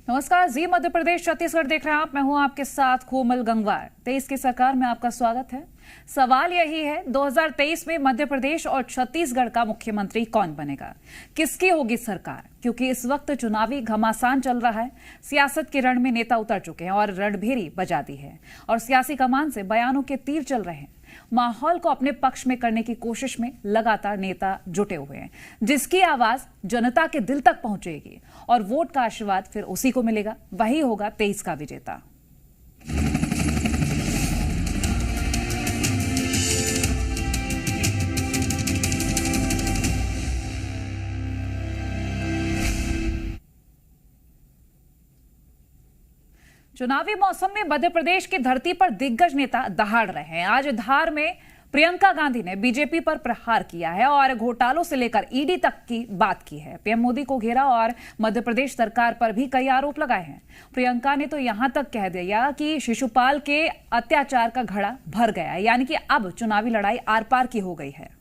नमस्कार, जी मध्य प्रदेश छत्तीसगढ़ देख रहे हैं आप। मैं हूं आपके साथ कोमल गंगवार। 23 की सरकार में आपका स्वागत है। सवाल यही है, 2023 में मध्य प्रदेश और छत्तीसगढ़ का मुख्यमंत्री कौन बनेगा, किसकी होगी सरकार? क्योंकि इस वक्त चुनावी घमासान चल रहा है। सियासत के रण में नेता उतर चुके हैं और रणभेरी बजा दी है और सियासी कमान से बयानों के तीर चल रहे हैं। माहौल को अपने पक्ष में करने की कोशिश में लगातार नेता जुटे हुए हैं, जिसकी आवाज जनता के दिल तक पहुंचेगी और वोट का आशीर्वाद फिर उसी को मिलेगा। वही होगा 23 का विजेता। चुनावी मौसम में मध्य प्रदेश की धरती पर दिग्गज नेता दहाड़ रहे हैं। आज धार में प्रियंका गांधी ने बीजेपी पर प्रहार किया है और घोटालों से लेकर ईडी तक की बात की है। पीएम मोदी को घेरा और मध्य प्रदेश सरकार पर भी कई आरोप लगाए हैं। प्रियंका ने तो यहां तक कह दिया कि शिशुपाल के अत्याचार का घड़ा भर गया है, यानी कि अब चुनावी लड़ाई आर पार की हो गई है।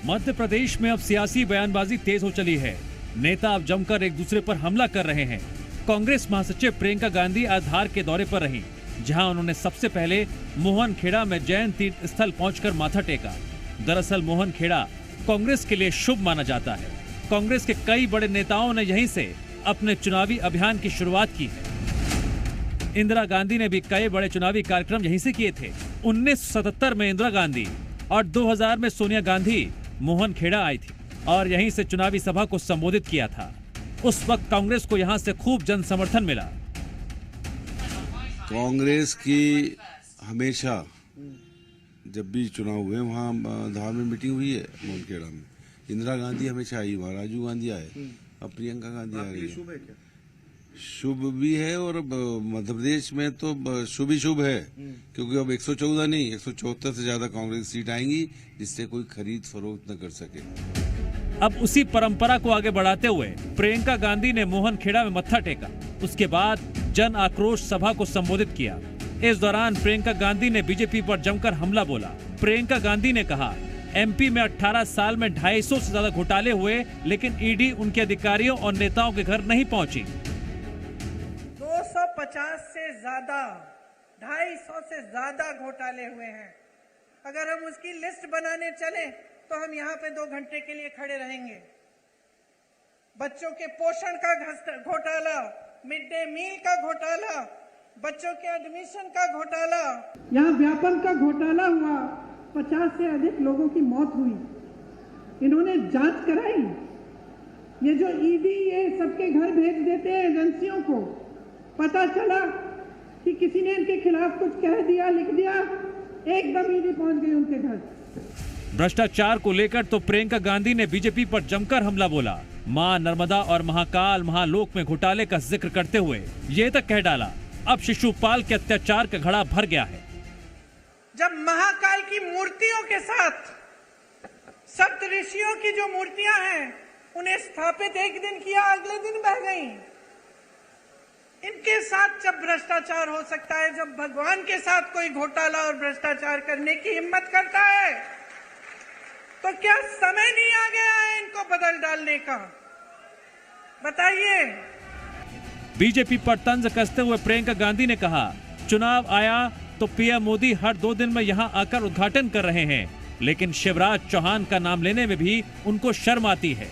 मध्य प्रदेश में अब सियासी बयानबाजी तेज हो चली है। नेता अब जमकर एक दूसरे पर हमला कर रहे हैं। कांग्रेस महासचिव प्रियंका गांधी आज धार के दौरे पर रहीं, जहां उन्होंने सबसे पहले मोहनखेड़ा में जैन तीर्थ स्थल पहुंचकर माथा टेका। दरअसल मोहनखेड़ा कांग्रेस के लिए शुभ माना जाता है। कांग्रेस के कई बड़े नेताओं ने यहीं से अपने चुनावी अभियान की शुरुआत की है। इंदिरा गांधी ने भी कई बड़े चुनावी कार्यक्रम यहीं से किए थे। 1977 में इंदिरा गांधी और 2000 में सोनिया गांधी मोहनखेड़ा आई थी और यहीं से चुनावी सभा को संबोधित किया था। उस वक्त कांग्रेस को यहां से खूब जन समर्थन मिला। कांग्रेस की हमेशा जब भी चुनाव हुए वहाँ धार में मीटिंग हुई है। मोहनखेड़ा में इंदिरा गांधी हमेशा आई, वहाँ राजीव गांधी आए, अब प्रियंका गांधी आ रही है। शुभ भी है और मध्य प्रदेश में तो शुभ ही शुभ है, क्योंकि अब 114 नहीं 174 से ज्यादा कांग्रेस सीट आएंगी, जिससे कोई खरीद फरोख्त न कर सके। अब उसी परंपरा को आगे बढ़ाते हुए प्रियंका गांधी ने मोहनखेड़ा में मत्था टेका। उसके बाद जन आक्रोश सभा को संबोधित किया। इस दौरान प्रियंका गांधी ने बीजेपी पर जमकर हमला बोला। प्रियंका गांधी ने कहा, एमपी में 18 साल में 250 से ज्यादा घोटाले हुए, लेकिन ईडी उनके अधिकारियों और नेताओं के घर नहीं पहुंची। 250 से ज्यादा, 250 से ज्यादा घोटाले हुए हैं। अगर हम उसकी लिस्ट बनाने चले तो हम यहाँ पे 2 घंटे के लिए खड़े रहेंगे। बच्चों के पोषण का घोटाला, मिड डे मील का घोटाला, बच्चों के एडमिशन का घोटाला, यहाँ व्यापम का घोटाला हुआ, 50 से अधिक लोगों की मौत हुई। इन्होंने जांच कराई। ये जो ईडी ये सबके घर भेज देते हैं एजेंसियों को, पता चला कि किसी ने इनके खिलाफ कुछ कह दिया, लिख दिया, एकदम ईडी पहुंच गई उनके घर। भ्रष्टाचार को लेकर तो प्रियंका गांधी ने बीजेपी पर जमकर हमला बोला। मां नर्मदा और महाकाल महालोक में घोटाले का जिक्र करते हुए ये तक कह डाला, अब शिशुपाल के अत्याचार का घड़ा भर गया है। जब महाकाल की मूर्तियों के साथ सप्तऋषियों की जो मूर्तियां हैं, उन्हें स्थापित एक दिन किया, अगले दिन बह गई। इनके साथ जब भ्रष्टाचार हो सकता है, जब भगवान के साथ कोई घोटाला और भ्रष्टाचार करने की हिम्मत करता है, तो क्या समय नहीं आ गया है इनको बदल डालने का? बताइए। बीजेपी पर तंज कसते हुए प्रियंका गांधी ने कहा, चुनाव आया तो पीएम मोदी हर 2 दिन में यहां आकर उद्घाटन कर रहे हैं, लेकिन शिवराज चौहान का नाम लेने में भी उनको शर्म आती है।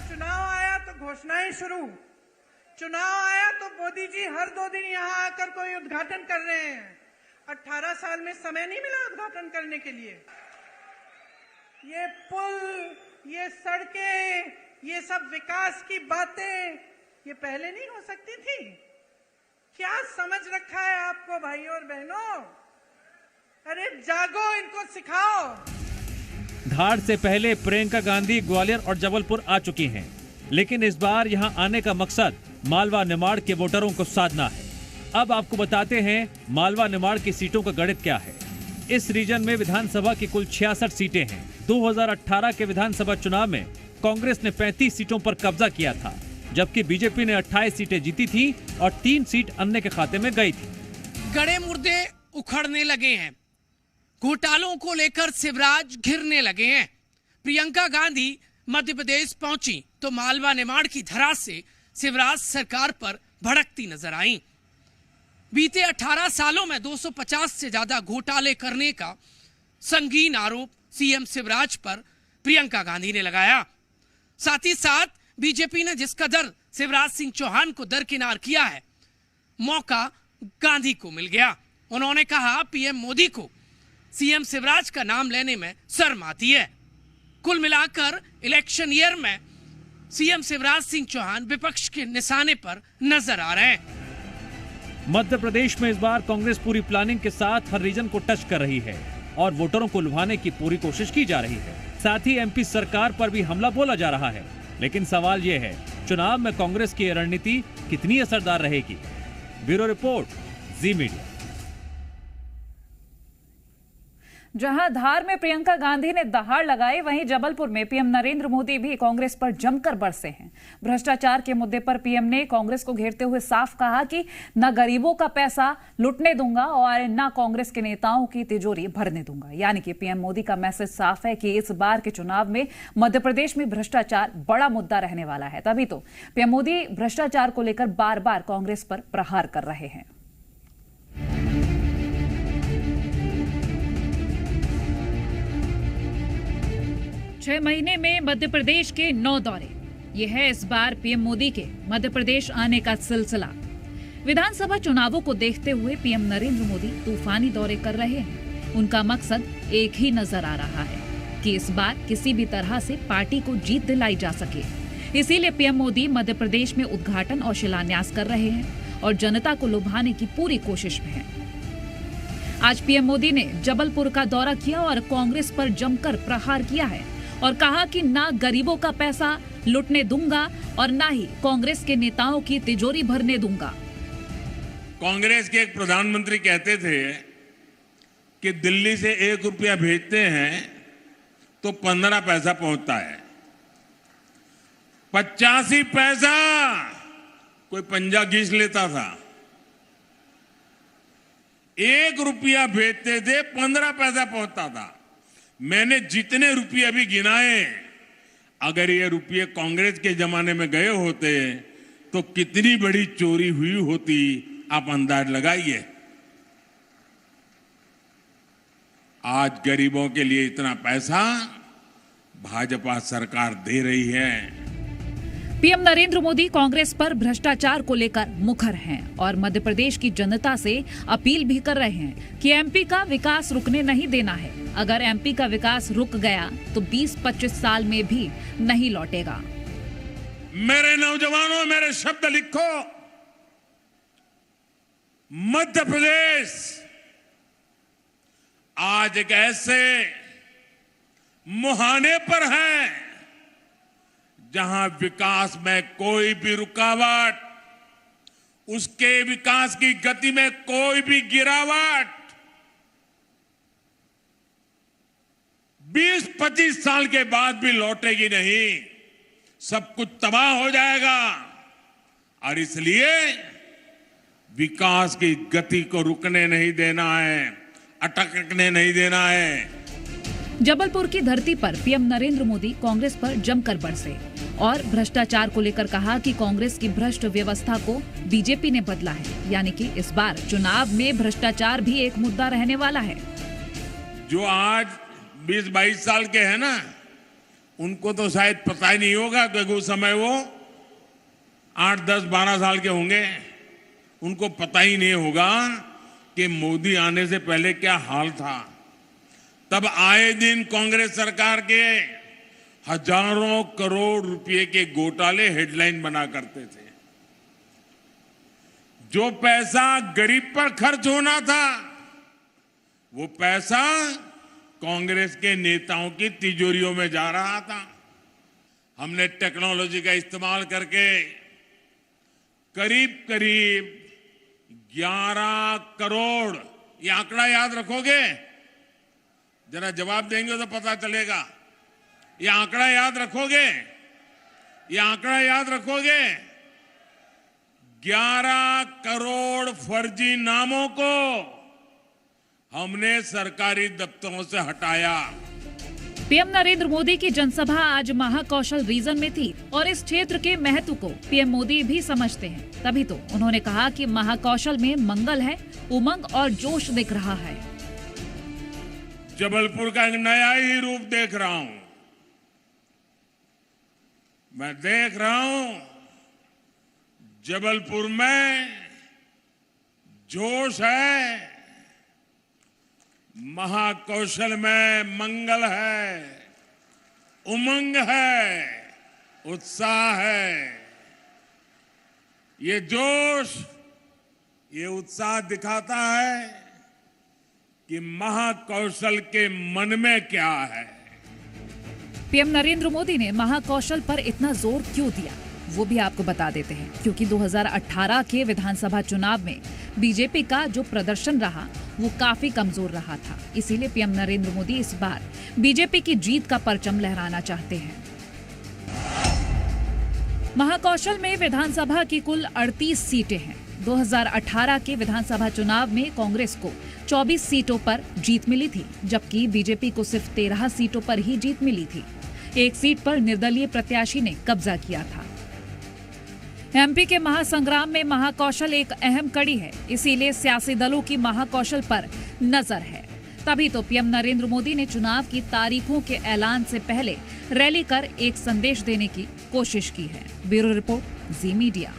चुनाव आया तो घोषणाएं शुरू, चुनाव आया तो मोदी जी हर 2 दिन यहाँ आकर कोई उद्घाटन कर रहे हैं। 18 साल में समय नहीं मिला उद्घाटन करने के लिए। ये पुल, ये सड़कें, ये सब विकास की बातें ये पहले नहीं हो सकती थी? क्या समझ रखा है आपको भाइयों और बहनों? अरे जागो, इनको सिखाओ। धार से पहले प्रियंका गांधी ग्वालियर और जबलपुर आ चुकी हैं, लेकिन इस बार यहां आने का मकसद मालवा निमाड़ के वोटरों को साधना है। अब आपको बताते हैं मालवा निमाड़ की सीटों का गणित क्या है। इस रीजन में विधानसभा की कुल 66 सीटें हैं। 2018 के विधानसभा चुनाव में कांग्रेस ने 35 सीटों पर कब्जा किया था, जबकि बीजेपी ने 28 सीटें जीती थी और 3 सीट अन्य के खाते में गई थी। गड़े मुर्दे उखड़ने लगे हैं। घोटालों को लेकर शिवराज घिरने लगे हैं। प्रियंका गांधी मध्य प्रदेश पहुंची तो मालवा निर्माण की धरा से शिवराज सरकार पर भड़कती नजर आई। बीते 18 सालों में 250 से ज्यादा घोटाले करने का संगीन आरोप सीएम शिवराज पर प्रियंका गांधी ने लगाया। साथ ही साथ बीजेपी ने जिस कदर शिवराज सिंह चौहान को दरकिनार किया है, मौका गांधी को मिल गया। उन्होंने कहा पीएम मोदी को सीएम शिवराज का नाम लेने में शर्म आती है। कुल मिलाकर इलेक्शन ईयर में सीएम शिवराज सिंह चौहान विपक्ष के निशाने पर नजर आ रहे हैं। मध्य प्रदेश में इस बार कांग्रेस पूरी प्लानिंग के साथ हर रीजन को टच कर रही है और वोटरों को लुभाने की पूरी कोशिश की जा रही है। साथ ही एमपी सरकार पर भी हमला बोला जा रहा है। लेकिन सवाल ये है, चुनाव में कांग्रेस की रणनीति कितनी असरदार रहेगी? ब्यूरो रिपोर्ट, जी मीडिया। जहां धार में प्रियंका गांधी ने दहाड़ लगाई, वहीं जबलपुर में पीएम नरेंद्र मोदी भी कांग्रेस पर जमकर बरसे हैं। भ्रष्टाचार के मुद्दे पर पीएम ने कांग्रेस को घेरते हुए साफ कहा कि न गरीबों का पैसा लुटने दूंगा और न कांग्रेस के नेताओं की तिजोरी भरने दूंगा। यानी कि पीएम मोदी का मैसेज साफ है कि इस बार के चुनाव में मध्य प्रदेश में भ्रष्टाचार बड़ा मुद्दा रहने वाला है। तभी तो पीएम मोदी भ्रष्टाचार को लेकर बार बार कांग्रेस पर प्रहार कर रहे हैं। 6 महीने में मध्य प्रदेश के 9 दौरे, यह है इस बार पीएम मोदी के मध्य प्रदेश आने का सिलसिला। विधानसभा चुनावों को देखते हुए पीएम नरेंद्र मोदी तूफानी दौरे कर रहे हैं। उनका मकसद एक ही नजर आ रहा है कि इस बार किसी भी तरह से पार्टी को जीत दिलाई जा सके। इसीलिए पीएम मोदी मध्य प्रदेश में उद्घाटन और शिलान्यास कर रहे हैं और जनता को लुभाने की पूरी कोशिश में हैं। आज पीएम मोदी ने जबलपुर का दौरा किया और कांग्रेस पर जमकर प्रहार किया है और कहा कि ना गरीबों का पैसा लुटने दूंगा और ना ही कांग्रेस के नेताओं की तिजोरी भरने दूंगा। कांग्रेस के एक प्रधानमंत्री कहते थे कि दिल्ली से 1 रुपया भेजते हैं तो 15 पैसा पहुंचता है। 85 पैसा कोई पंजा घींच लेता था। 1 रुपया भेजते थे, 15 पैसा पहुंचता था। मैंने जितने रुपये अभी गिनाए, अगर ये रुपये कांग्रेस के जमाने में गए होते तो कितनी बड़ी चोरी हुई होती, आप अंदाज लगाइए। आज गरीबों के लिए इतना पैसा भाजपा सरकार दे रही है। पीएम नरेंद्र मोदी कांग्रेस पर भ्रष्टाचार को लेकर मुखर हैं और मध्य प्रदेश की जनता से अपील भी कर रहे हैं कि एमपी का विकास रुकने नहीं देना है। अगर एमपी का विकास रुक गया तो 20-25 साल में भी नहीं लौटेगा। मेरे नौजवानों, मेरे शब्द लिखो। मध्य प्रदेश आज एक ऐसे मुहाने पर है जहां विकास में कोई भी रुकावट, उसके विकास की गति में कोई भी गिरावट 20-25 साल के बाद भी लौटेगी नहीं। सब कुछ तबाह हो जाएगा और इसलिए विकास की गति को रुकने नहीं देना है, अटकने नहीं देना है। जबलपुर की धरती पर पीएम नरेंद्र मोदी कांग्रेस पर जमकर बरसे और भ्रष्टाचार को लेकर कहा कि कांग्रेस की भ्रष्ट व्यवस्था को बीजेपी ने बदला है। यानी कि इस बार चुनाव में भ्रष्टाचार भी एक मुद्दा रहने वाला है। जो आज 20-22 साल के हैं ना, उनको तो शायद पता ही नहीं होगा, क्योंकि उस समय वो 8, 10, 12 साल के होंगे। उनको पता ही नहीं होगा कि मोदी आने से पहले क्या हाल था। तब आए दिन कांग्रेस सरकार के हजारों करोड़ रुपए के घोटाले हेडलाइन बना करते थे। जो पैसा गरीब पर खर्च होना था, वो पैसा कांग्रेस के नेताओं की तिजोरियों में जा रहा था। हमने टेक्नोलॉजी का इस्तेमाल करके करीब करीब 11 करोड़, ये आंकड़ा याद रखोगे? जरा जवाब देंगे तो पता चलेगा। ये आंकड़ा याद रखोगे? ये आंकड़ा याद रखोगे? 11 करोड़ फर्जी नामों को हमने सरकारी दफ्तरों से हटाया। पीएम नरेंद्र मोदी की जनसभा आज महाकौशल रीजन में थी और इस क्षेत्र के महत्व को पीएम मोदी भी समझते हैं। तभी तो उन्होंने कहा कि महाकौशल में मंगल है, उमंग और जोश दिख रहा है। जबलपुर का एक नया ही रूप देख रहा हूं। मैं देख रहा हूं जबलपुर में जोश है, महाकौशल में मंगल है, उमंग है, उत्साह है। ये जोश, ये उत्साह दिखाता है कि महाकौशल के मन में क्या है। पीएम नरेंद्र मोदी ने महाकौशल पर इतना जोर क्यों दिया, वो भी आपको बता देते हैं। क्योंकि 2018 के विधानसभा चुनाव में बीजेपी का जो प्रदर्शन रहा वो काफी कमजोर रहा था। इसीलिए पीएम नरेंद्र मोदी इस बार बीजेपी की जीत का परचम लहराना चाहते हैं। महाकौशल में विधानसभा की कुल 38 सीटें हैं। 2018 के विधानसभा चुनाव में कांग्रेस को 24 सीटों पर जीत मिली थी, जबकि बीजेपी को सिर्फ 13 सीटों पर ही जीत मिली थी। एक सीट पर निर्दलीय प्रत्याशी ने कब्जा किया था। एमपी के महासंग्राम में महाकौशल एक अहम कड़ी है, इसीलिए सियासी दलों की महाकौशल पर नजर है। तभी तो पीएम नरेंद्र मोदी ने चुनाव की तारीखों के ऐलान से पहले रैली कर एक संदेश देने की कोशिश की है। ब्यूरो रिपोर्ट, जी मीडिया।